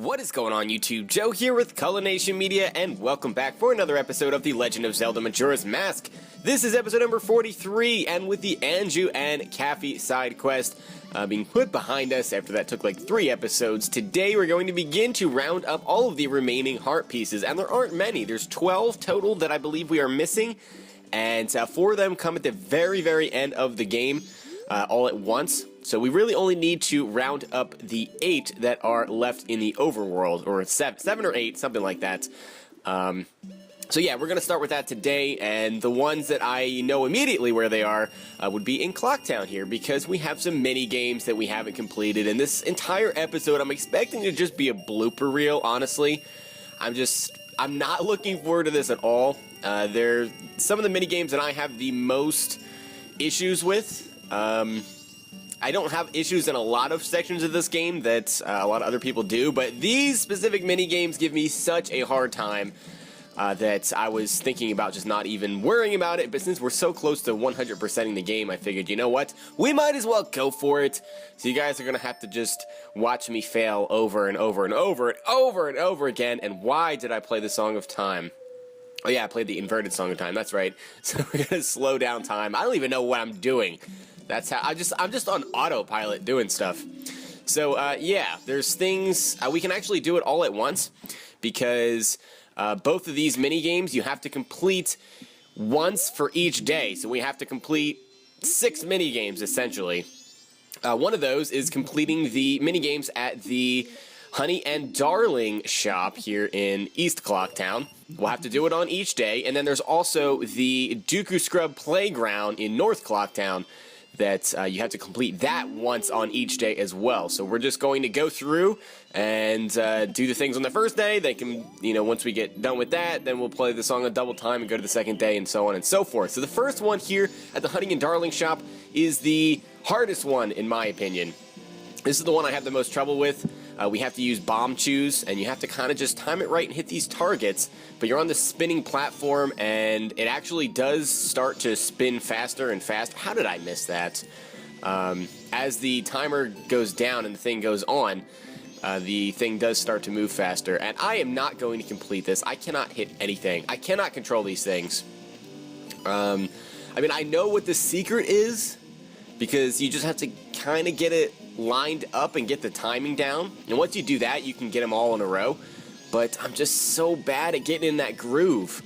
What is going on YouTube? Joe here with Color Nation Media, and welcome back for another episode of the Legend of Zelda Majora's Mask. This is episode number 43, and with the Anju and Kafi side quest being put behind us after that took like 3 episodes, today we're going to begin to round up all of the remaining heart pieces, and there aren't many. There's 12 total that I believe we are missing, and 4 of them come at the very end of the game all at once. So we really only need to round up the 8 that are left in the overworld, or 7 or 8, something like that. So yeah, we're going to start with that today, and the ones that I know immediately where they are would be in Clocktown here, because we have some mini games that we haven't completed, and this entire episode I'm expecting to just be a blooper reel, honestly. I'm not looking forward to this at all. They're some of the mini games that I have the most issues with. I don't have issues in a lot of sections of this game that a lot of other people do, but these specific mini games give me such a hard time that I was thinking about just not even worrying about it. But since we're so close to 100%ing the game, I figured, you know what, we might as well go for it. So you guys are gonna have to just watch me fail over and over and over and over and over again. And why did I play the Song of Time? Oh yeah, I played the inverted Song of Time, that's right. So we're gonna slow down time. I don't even know what I'm doing. That's how I'm just on autopilot doing stuff. So yeah, there's things we can actually do it all at once, because both of these mini games you have to complete once for each day. So we have to complete 6 mini games essentially. One of those is completing the mini games at the Honey and Darling shop here in East Clocktown. We'll have to do it on each day, and then there's also the Dooku Scrub Playground in North Clocktown that you have to complete that once on each day as well. So we're just going to go through and do the things on the first day. They can, you know, once we get done with that, then we'll play the song a double time and go to the second day and so on and so forth. So the first one here at the Honey and Darling shop is the hardest one in my opinion. This is the one I have the most trouble with. We have to use bomb chews, and you have to kind of just time it right and hit these targets, but you're on the spinning platform, and it actually does start to spin faster and faster. How did I miss that? As the timer goes down and the thing goes on, the thing does start to move faster, and I am not going to complete this. I cannot hit anything. I cannot control these things. I mean, I know what the secret is, because you just have to kind of get it lined up and get the timing down, and once you do that you can get them all in a row. But I'm just so bad at getting in that groove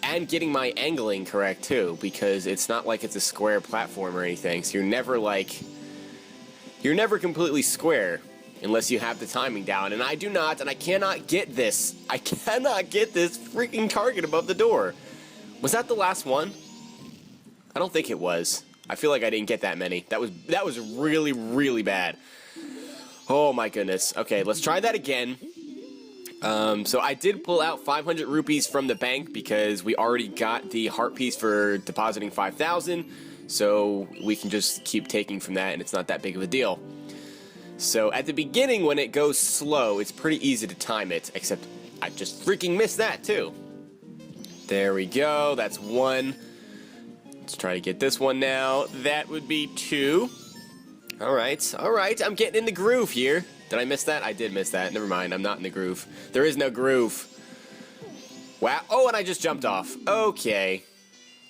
and getting my angling correct too, because it's not like it's a square platform or anything, so you're never completely square unless you have the timing down, and I do not, and I cannot get this. I cannot get this freaking target above the door. Was that the last one? I don't think it was. I feel like I didn't get that many. That was really bad. Oh my goodness. Okay, let's try that again. So I did pull out 500 rupees from the bank because we already got the heart piece for depositing 5,000. So we can just keep taking from that, and it's not that big of a deal. So at the beginning, when it goes slow, it's pretty easy to time it, except I just freaking missed that too. There we go. That's 1. Let's try to get this one now. That would be 2. Alright, I'm getting in the groove here. Did I miss that? I did miss that. Never mind, I'm not in the groove. There is no groove. Wow. Oh, and I just jumped off. Okay.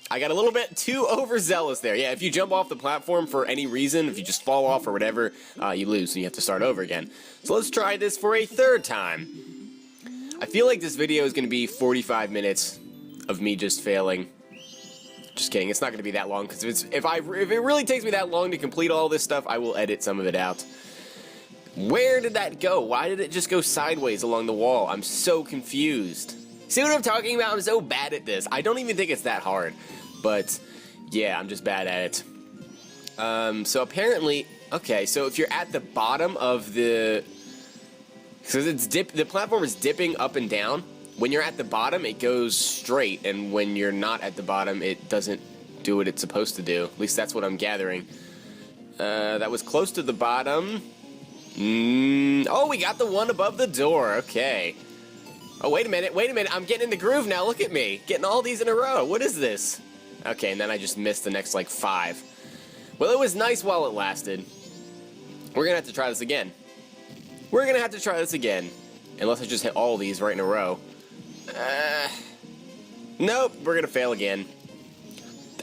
I got a little bit too overzealous there. Yeah, if you jump off the platform for any reason, if you just fall off or whatever, you lose, so you have to start over again. So let's try this for a 3rd time. I feel like this video is going to be 45 minutes of me just failing. Just kidding, it's not going to be that long, because if it really takes me that long to complete all this stuff, I will edit some of it out. Where did that go? Why did it just go sideways along the wall? I'm so confused. See what I'm talking about? I'm so bad at this. I don't even think it's that hard, but yeah, I'm just bad at it. So apparently, okay, so if you're at the bottom of the... So the platform is dipping up and down. When you're at the bottom, it goes straight, and when you're not at the bottom, it doesn't do what it's supposed to do. At least that's what I'm gathering. That was close to the bottom. Oh, we got the one above the door. Okay. Oh, wait a minute. I'm getting in the groove now. Look at me. Getting all these in a row. What is this? Okay, and then I just missed the next, like, 5. Well, it was nice while it lasted. We're gonna have to try this again. Unless I just hit all of these right in a row. Nope, we're gonna fail again.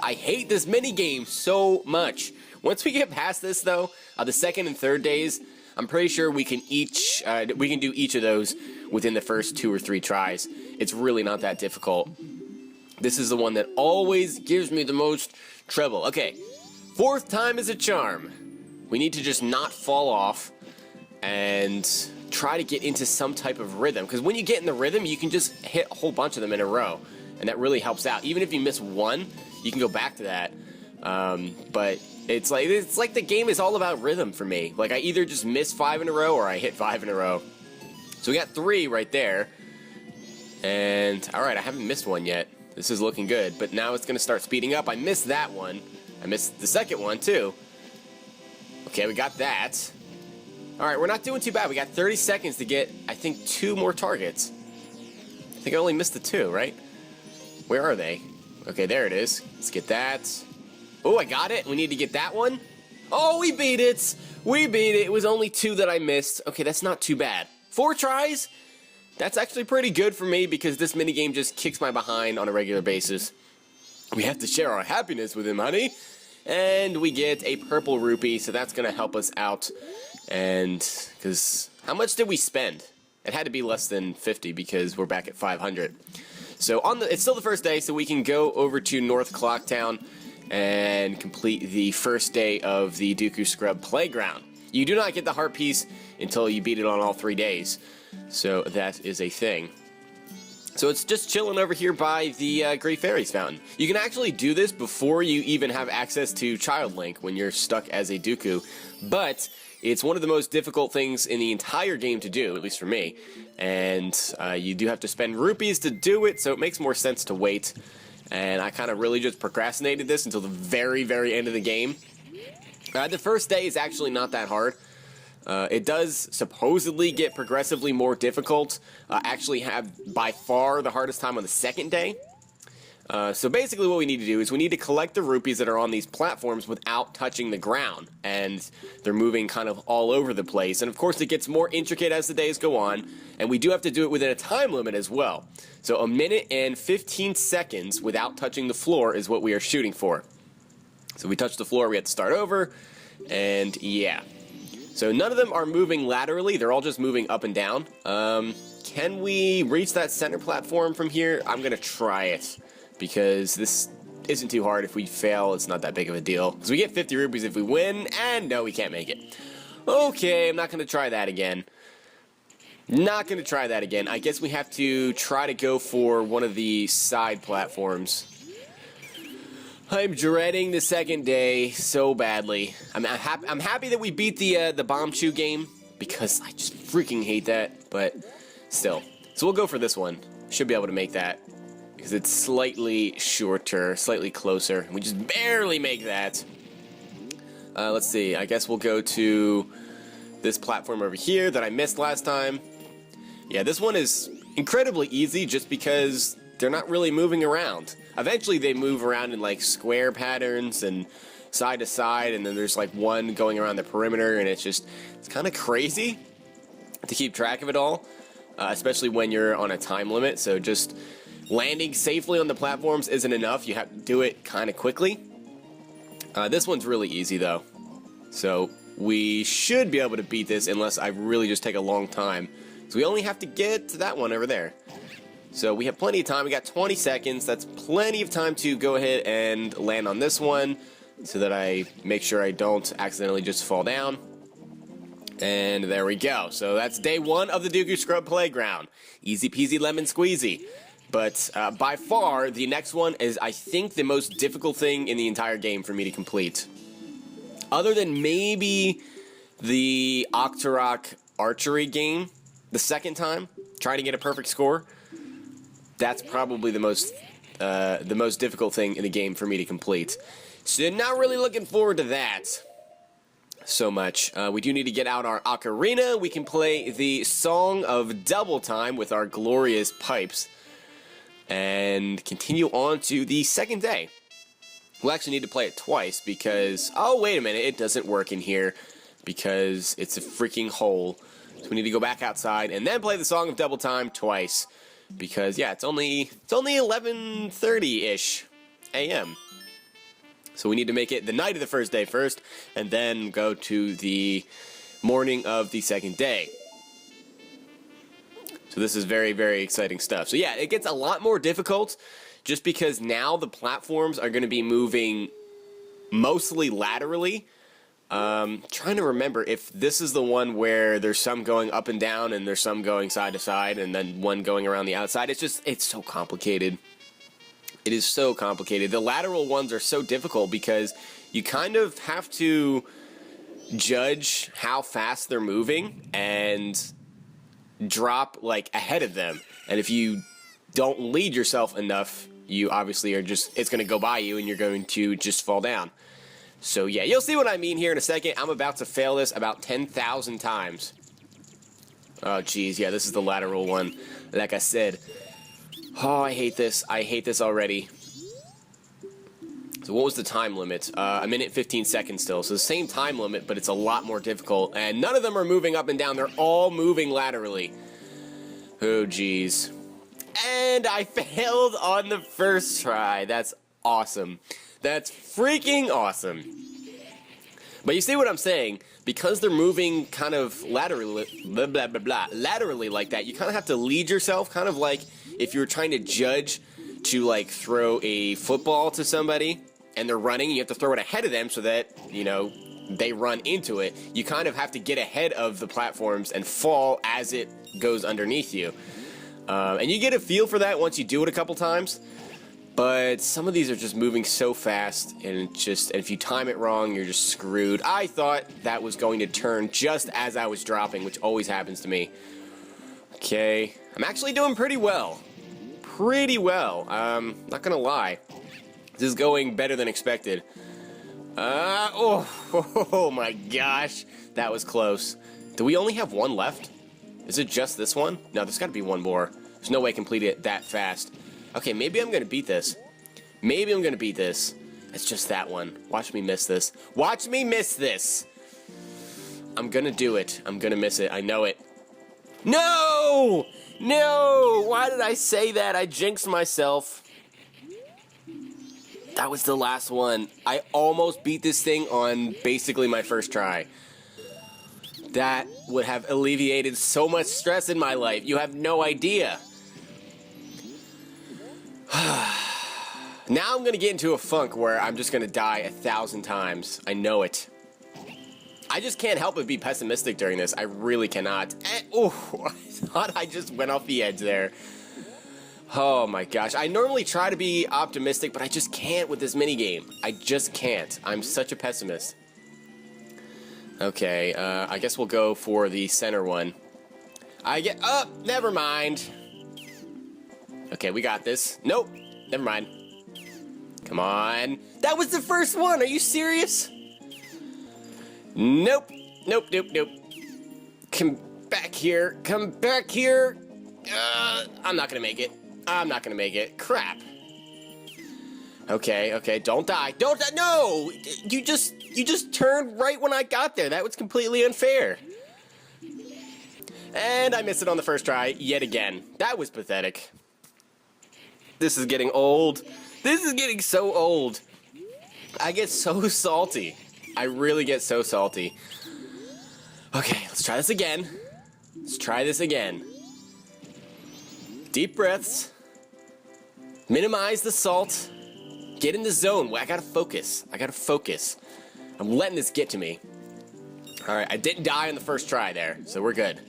I hate this mini game so much. Once we get past this, though, the second and third days, I'm pretty sure we can do each of those within the first 2 or 3 tries. It's really not that difficult. This is the one that always gives me the most trouble. Okay, 4th time is a charm. We need to just not fall off and try to get into some type of rhythm. Because when you get in the rhythm, you can just hit a whole bunch of them in a row. And that really helps out. Even if you miss one, you can go back to that. But it's like the game is all about rhythm for me. Like, I either just miss 5 in a row or I hit 5 in a row. So we got 3 right there. And, alright, I haven't missed one yet. This is looking good. But now it's going to start speeding up. I missed that one. I missed the second one, too. Okay, we got that. Alright, we're not doing too bad. We got 30 seconds to get, I think, 2 more targets. I think I only missed the 2, right? Where are they? Okay, there it is. Let's get that. Oh, I got it. We need to get that one. Oh, we beat it. We beat it. It was only 2 that I missed. Okay, that's not too bad. 4 tries? That's actually pretty good for me because this minigame just kicks my behind on a regular basis. We have to share our happiness with him, honey. And we get a purple rupee, so that's going to help us out. And, because, how much did we spend? It had to be less than 50 because we're back at 500. So, it's still the first day, so we can go over to North Clocktown and complete the first day of the Dooku Scrub Playground. You do not get the heart piece until you beat it on all 3 days. So, that is a thing. So it's just chilling over here by the Great Fairies Fountain. You can actually do this before you even have access to Child Link when you're stuck as a Dooku, but it's one of the most difficult things in the entire game to do, at least for me, and you do have to spend rupees to do it, so it makes more sense to wait, and I kind of really just procrastinated this until the very, very end of the game. The first day is actually not that hard. It does supposedly get progressively more difficult. Actually have by far the hardest time on the second day. So basically what we need to do is we need to collect the rupees that are on these platforms without touching the ground. And they're moving kind of all over the place. And of course it gets more intricate as the days go on. And we do have to do it within a time limit as well. So 1 minute and 15 seconds without touching the floor is what we are shooting for. So we touch the floor, we have to start over. And yeah. So none of them are moving laterally, they're all just moving up and down. Can we reach that center platform from here? I'm gonna try it, because this isn't too hard. If we fail, it's not that big of a deal. Because we get 50 rupees if we win, and no, we can't make it. Okay, I'm not gonna try that again. Not gonna try that again. I guess we have to try to go for one of the side platforms. I'm dreading the second day so badly. I'm happy that we beat the bomb chew game because I just freaking hate that. But still, so we'll go for this one. Should be able to make that because it's slightly shorter, slightly closer. We just barely make that. Let's see. I guess we'll go to this platform over here that I missed last time. Yeah, this one is incredibly easy just because they're not really moving around. Eventually they move around in like square patterns and side to side, and then there's like one going around the perimeter, and it's kind of crazy to keep track of it all, especially when you're on a time limit. So just landing safely on the platforms isn't enough. You have to do it kind of quickly. This one's really easy though, so we should be able to beat this unless I really just take a long time. So we only have to get to that one over there. So we have plenty of time. We got 20 seconds. That's plenty of time to go ahead and land on this one so that I make sure I don't accidentally just fall down. And there we go. So that's day 1 of the Dooku Scrub Playground. Easy peasy lemon squeezy. But by far, the next one is, I think, the most difficult thing in the entire game for me to complete. Other than maybe the Octorok Archery game the second time, trying to get a perfect score. That's probably the most difficult thing in the game for me to complete. So not really looking forward to that so much. We do need to get out our ocarina. We can play the Song of Double Time with our glorious pipes and continue on to the second day. We'll actually need to play it twice because, oh wait a minute, it doesn't work in here because it's a freaking hole. So we need to go back outside and then play the Song of Double Time twice. Because, yeah, it's only 11:30-ish a.m. So we need to make it the night of the first day first, and then go to the morning of the second day. So this is very, very exciting stuff. So yeah, it gets a lot more difficult just because now the platforms are going to be moving mostly laterally. Trying to remember if this is the one where there's some going up and down and there's some going side to side and then one going around the outside. It's so complicated. It is so complicated. The lateral ones are so difficult because you kind of have to judge how fast they're moving and drop like ahead of them. And if you don't lead yourself enough, you obviously are it's going to go by you and you're going to just fall down. So yeah, you'll see what I mean here in a second. I'm about to fail this about 10,000 times. Oh geez, yeah, this is the lateral one. Like I said. Oh, I hate this. I hate this already. So what was the time limit? A minute 15 seconds still. So the same time limit, but it's a lot more difficult. And none of them are moving up and down. They're all moving laterally. Oh geez. And I failed on the first try. That's awesome. That's freaking awesome. But you see what I'm saying? Because they're moving kind of laterally, laterally like that, you kind of have to lead yourself, kind of like if you're trying to judge to like throw a football to somebody and they're running, you have to throw it ahead of them so that, you know, they run into it. You kind of have to get ahead of the platforms and fall as it goes underneath you. And you get a feel for that once you do it a couple times. But some of these are just moving so fast, and if you time it wrong, you're just screwed. I thought that was going to turn just as I was dropping, which always happens to me. Okay, I'm actually doing pretty well. Pretty well. Not gonna lie. This is going better than expected. Oh my gosh, that was close. Do we only have one left? Is it just this one? No, there's gotta be one more. There's no way I complete it that fast. Okay, maybe I'm gonna beat this. Maybe I'm gonna beat this. It's just that one. Watch me miss this. Watch me miss this! I'm gonna do it. I'm gonna miss it. I know it. No! No! Why did I say that? I jinxed myself. That was the last one. I almost beat this thing on basically my first try. That would have alleviated so much stress in my life. You have no idea. Now I'm gonna get into a funk where I'm just gonna die 1,000 times. I know it. I just can't help but be pessimistic during this. I really cannot. Oh, I thought I just went off the edge there. Oh my gosh. I normally try to be optimistic, but I just can't with this minigame. I just can't. I'm such a pessimist. Okay, I guess we'll go for the center one. Oh, never mind. Okay, we got this. Nope, never mind. Come on. That was the first one. Are you serious? Nope. Nope, nope, nope. Come back here. Come back here. I'm not gonna make it. I'm not gonna make it. Crap. Okay, okay, don't die. Don't die. No! You just turned right when I got there. That was completely unfair. And I missed it on the first try yet again. That was pathetic. This is getting old. This is getting so old. I get so salty. I really get so salty. Okay, let's try this again. Let's try this again. Deep breaths. Minimize the salt. Get in the zone. I gotta focus. I gotta focus. I'm letting this get to me. Alright, I didn't die on the first try there, so we're good.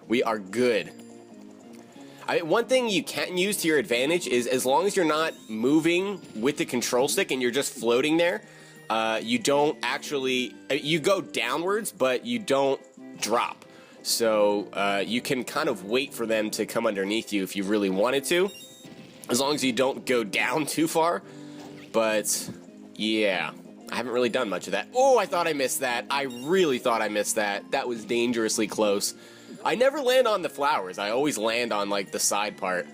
We are good. One thing you can use to your advantage is as long as you're not moving with the control stick and you're just floating there, you don't actually... you go downwards, but you don't drop. So you can kind of wait for them to come underneath you if you really wanted to, as long as you don't go down too far. But, yeah, I haven't really done much of that. Oh, I thought I missed that. I really thought I missed that. That was dangerously close. I never land on the flowers. I always land on, like, the side part.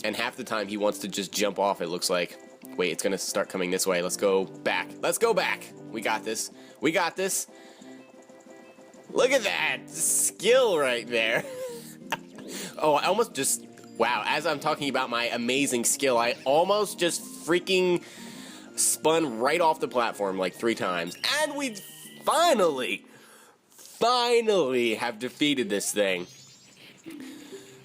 And half the time he wants to just jump off, it looks like. Wait, it's gonna start coming this way. Let's go back. Let's go back. We got this. We got this. Look at that skill right there. Oh, I almost just... Wow, as I'm talking about my amazing skill, I almost just freaking spun right off the platform like 3 times. And we finally have defeated this thing.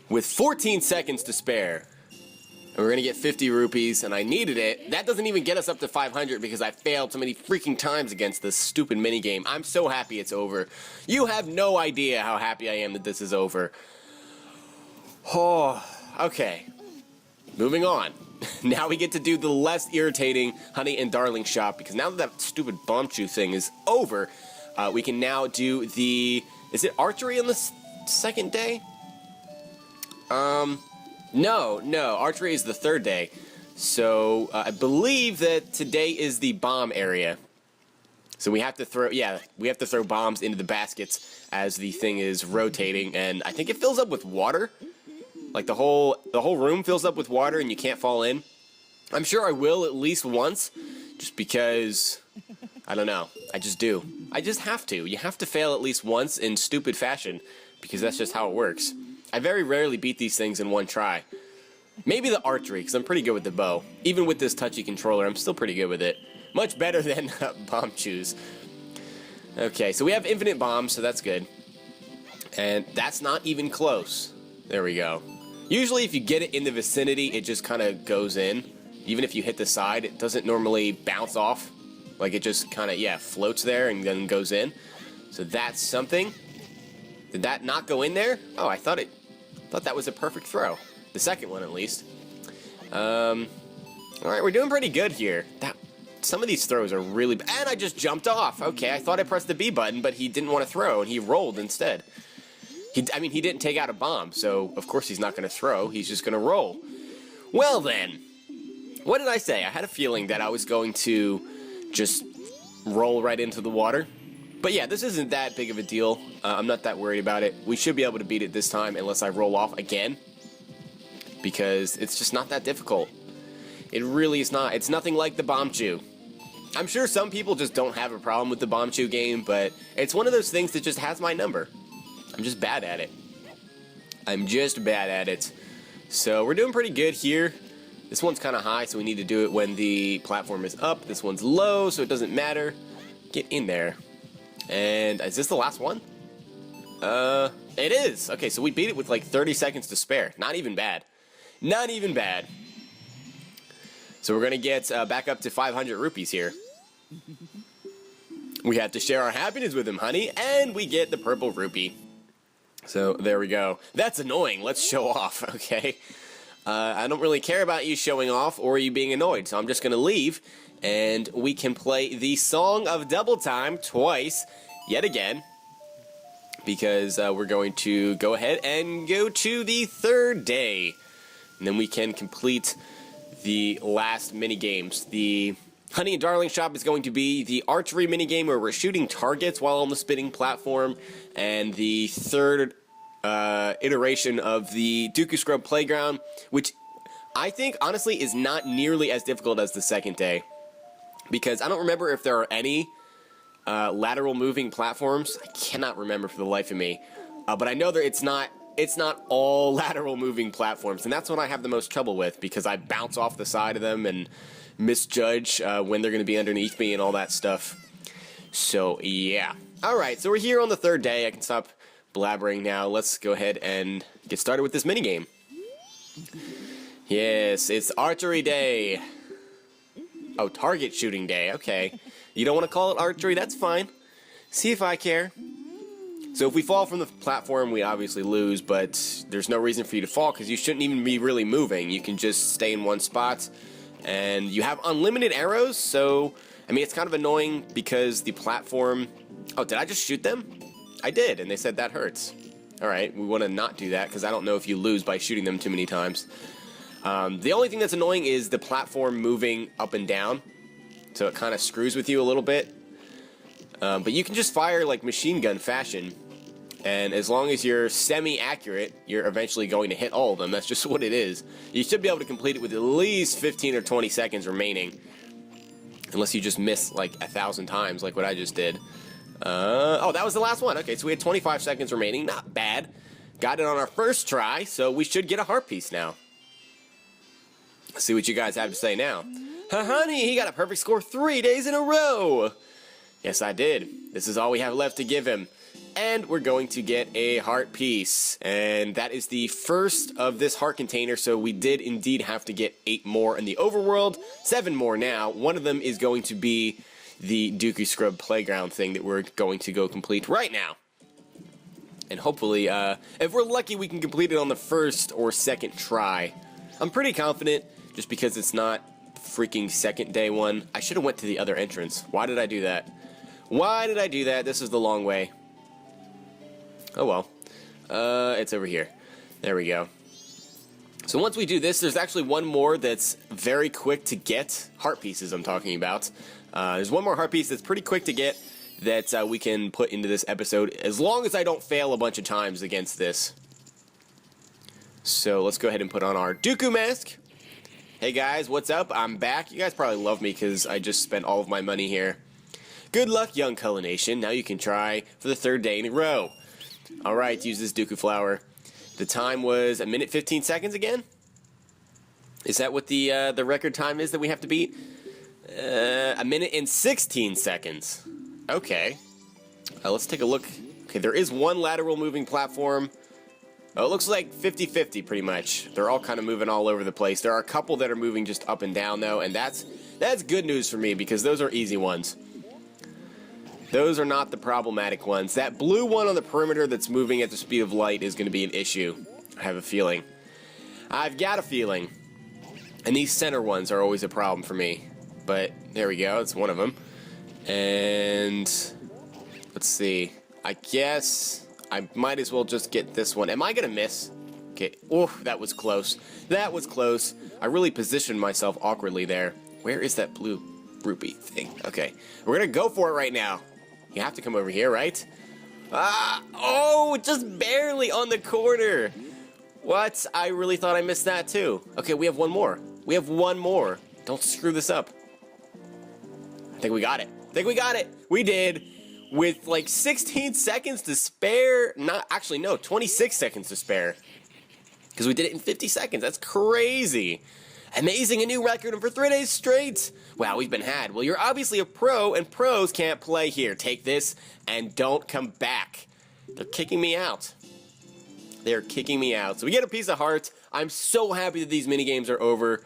With 14 seconds to spare. And we're gonna get 50 rupees, and I needed it. That doesn't even get us up to 500 because I failed so many freaking times against this stupid minigame. I'm so happy it's over. You have no idea how happy I am that this is over. Oh, okay. Moving on. Now we get to do the less irritating Honey and Darling shop, because now that that stupid Bombchu thing is over, we can now do the... Is it archery on the second day? No, archery is the 3rd day. So, I believe that today is the bomb area. So we have to throw, we have to throw bombs into the baskets as the thing is rotating, and I think it fills up with water. Like the whole room fills up with water and you can't fall in. I'm sure I will at least once, just because, I don't know, I just do. I just have to. You have to fail at least once in stupid fashion, because that's just how it works. I very rarely beat these things in one try. Maybe the archery, because I'm pretty good with the bow. Even with this touchy controller, I'm still pretty good with it. Much better than Bombchus. Okay, so we have infinite bombs, so that's good. And that's not even close. There we go. Usually if you get it in the vicinity, it just kind of goes in. Even if you hit the side, it doesn't normally bounce off. Like it just kind of, floats there and then goes in. So that's something. Did that not go in there? Oh, I thought that was a perfect throw. The second one, at least. Alright, we're doing pretty good here. Some of these throws are really bad. And I just jumped off. Okay, I thought I pressed the B button, but he didn't want to throw, and he rolled instead. He didn't take out a bomb, so of course he's not going to throw. He's just going to roll. Well then, what did I say? I had a feeling that I was going to just roll right into the water. But yeah, this isn't that big of a deal. I'm not that worried about it. We should be able to beat it this time unless I roll off again. Because it's just not that difficult. It really is not. It's nothing like the Bombchu. I'm sure some people just don't have a problem with the Bombchu game, but it's one of those things that just has my number. I'm just bad at it. I'm just bad at it. So we're doing pretty good here. This one's kind of high, so we need to do it when the platform is up. This one's low, so it doesn't matter. Get in there. And is this the last one? It is. Okay, so we beat it with like 30 seconds to spare. Not even bad. Not even bad. So we're going to get back up to 500 rupees here. We have to share our happiness with him, honey, and we get the purple rupee. So there we go. That's annoying. Let's show off, okay? I don't really care about you showing off or you being annoyed, so I'm just going to leave, and we can play the Song of Double Time twice, yet again, because we're going to go ahead and go to the 3rd day, and then we can complete the last mini-games. The Honey and Darling shop is going to be the archery minigame where we're shooting targets while on the spinning platform, and the 3rd iteration of the Dooku Scrub Playground, which I think, honestly, is not nearly as difficult as the 2nd day, because I don't remember if there are any lateral moving platforms. I cannot remember for the life of me, but I know that it's not all lateral moving platforms, and that's what I have the most trouble with, because I bounce off the side of them and misjudge when they're going to be underneath me and all that stuff. So, yeah. Alright, so we're here on the 3rd day. I can stop blabbering now. Let's go ahead and get started with this minigame. Yes, it's archery day. Oh, target shooting day. Okay. You don't want to call it archery? That's fine. See if I care. So if we fall from the platform, we obviously lose, but there's no reason for you to fall because you shouldn't even be really moving. You can just stay in one spot, and you have unlimited arrows, so, I mean, it's kind of annoying because the platform... Oh, did I just shoot them? I did, and they said that hurts. Alright, we want to not do that because I don't know if you lose by shooting them too many times. The only thing that's annoying is the platform moving up and down, so it kind of screws with you a little bit. But you can just fire like machine gun fashion, and as long as you're semi-accurate, you're eventually going to hit all of them. That's just what it is. You should be able to complete it with at least 15 or 20 seconds remaining, unless you just miss like 1,000 times like what I just did. Oh, that was the last one. Okay, so we had 25 seconds remaining. Not bad. Got it on our first try, so we should get a heart piece now. Let's see what you guys have to say now. Honey, he got a perfect score 3 days in a row. Yes, I did. This is all we have left to give him. And we're going to get a heart piece. And that is the first of this heart container, so we did indeed have to get 8 more in the overworld. 7 more now. One of them is going to be the Dooku Scrub Playground thing that we're going to go complete right now. And hopefully, if we're lucky, we can complete it on the first or second try. I'm pretty confident, just because it's not freaking second day one. I should have went to the other entrance. Why did I do that? Why did I do that? This is the long way. Oh well. It's over here. There we go. So once we do this, there's actually one more that's very quick to get. Heart pieces I'm talking about. There's one more heart piece that's pretty quick to get that we can put into this episode, as long as I don't fail a bunch of times against this. So let's go ahead and put on our Dooku mask. Hey guys, what's up? I'm back. You guys probably love me because I just spent all of my money here. Good luck, young Color Nation. Now you can try for the 3rd day in a row. Alright, use this Dooku flower. The time was 1 minute 15 seconds again? Is that what the record time is that we have to beat? 1 minute and 16 seconds. Okay. Let's take a look. Okay, there is one lateral moving platform. Oh, it looks like 50-50 pretty much. They're all kind of moving all over the place. There are a couple that are moving just up and down though, and that's good news for me because those are easy ones. Those are not the problematic ones. That blue one on the perimeter that's moving at the speed of light is going to be an issue. I have a feeling. I've got a feeling. And these center ones are always a problem for me. But there we go. It's one of them. And let's see. I guess I might as well just get this one. Am I going to miss? Okay. Oh, that was close. That was close. I really positioned myself awkwardly there. Where is that blue rupee thing? Okay. We're going to go for it right now. You have to come over here, right? Oh, just barely on the corner. What? I really thought I missed that too. Okay, we have one more. We have one more. Don't screw this up. I think we got it. I think we got it. We did. With like 16 seconds to spare. Actually, no, 26 seconds to spare. Because we did it in 50 seconds. That's crazy. Amazing, a new record for 3 days straight. Wow, we've been had. Well, you're obviously a pro, and pros can't play here. Take this, and don't come back. They're kicking me out. They're kicking me out. So we get a piece of heart. I'm so happy that these minigames are over.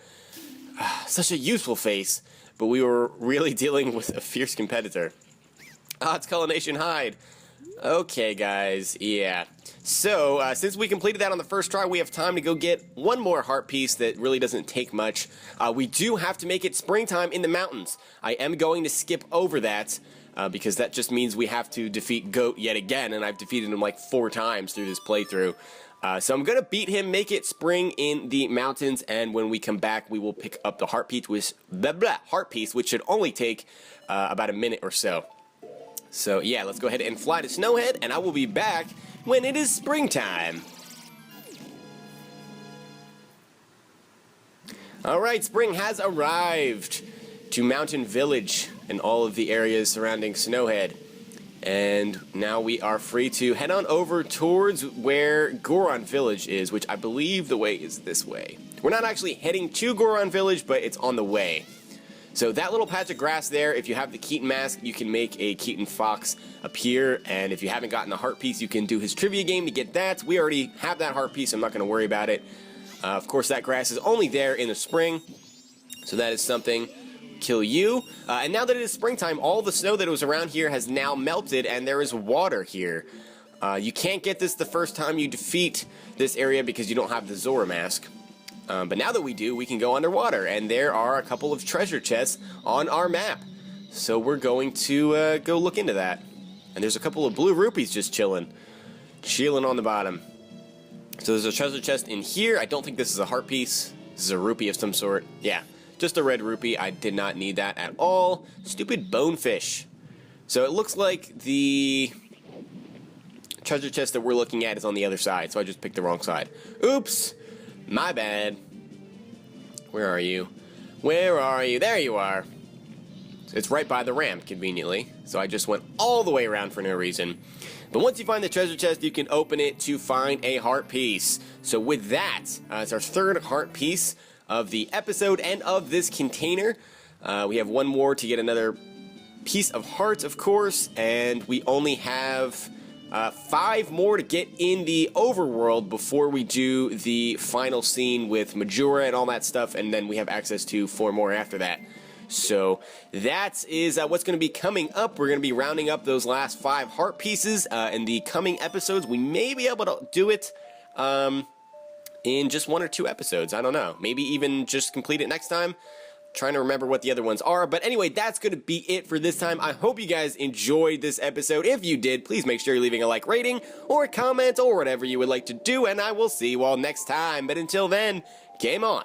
Such a useful face. But we were really dealing with a fierce competitor. It's Color Nation Hide. Okay, guys, yeah. So, since we completed that on the first try, we have time to go get one more heart piece that really doesn't take much. We do have to make it springtime in the mountains. I am going to skip over that, because that just means we have to defeat Goat yet again, and I've defeated him like 4 times through this playthrough. So I'm going to beat him, make it spring in the mountains, and when we come back, we will pick up the heart piece, which should only take about a minute or so. So yeah, let's go ahead and fly to Snowhead, and I will be back when it is springtime. Alright, spring has arrived to Mountain Village and all of the areas surrounding Snowhead. And now we are free to head on over towards where Goron Village is, which I believe the way is this way. We're not actually heading to Goron Village, but it's on the way. So that little patch of grass there, if you have the Keaton mask, you can make a Keaton Fox appear, and if you haven't gotten the heart piece, you can do his trivia game to get that. We already have that heart piece, I'm not going to worry about it. Of course, that grass is only there in the spring, so that is something. Kill you. And now that it is springtime, all the snow that was around here has now melted, and there is water here. You can't get this the first time you defeat this area because you don't have the Zora mask. But now that we do, we can go underwater, and there are a couple of treasure chests on our map. So we're going to go look into that. And there's a couple of blue rupees just chilling on the bottom. So there's a treasure chest in here. I don't think this is a heart piece. This is a rupee of some sort. Yeah, just a red rupee. I did not need that at all. Stupid bonefish. So it looks like the treasure chest that we're looking at is on the other side, so I just picked the wrong side. Oops! My bad. Where are you? Where are you? There you are. It's right by the ramp, conveniently. So I just went all the way around for no reason. But once you find the treasure chest, you can open it to find a heart piece. So with that, it's our third heart piece of the episode and of this container. We have one more to get another piece of heart, of course, and we only have 5 more to get in the overworld before we do the final scene with Majora and all that stuff, and then we have access to 4 more after that. So that is what's going to be coming up. We're going to be rounding up those last 5 heart pieces in the coming episodes. We may be able to do it in just 1 or 2 episodes. I don't know. Maybe even just complete it next time. Trying to remember what the other ones are. But anyway, that's going to be it for this time. I hope you guys enjoyed this episode. If you did, please make sure you're leaving a like rating or a comment or whatever you would like to do. And I will see you all next time. But until then, game on.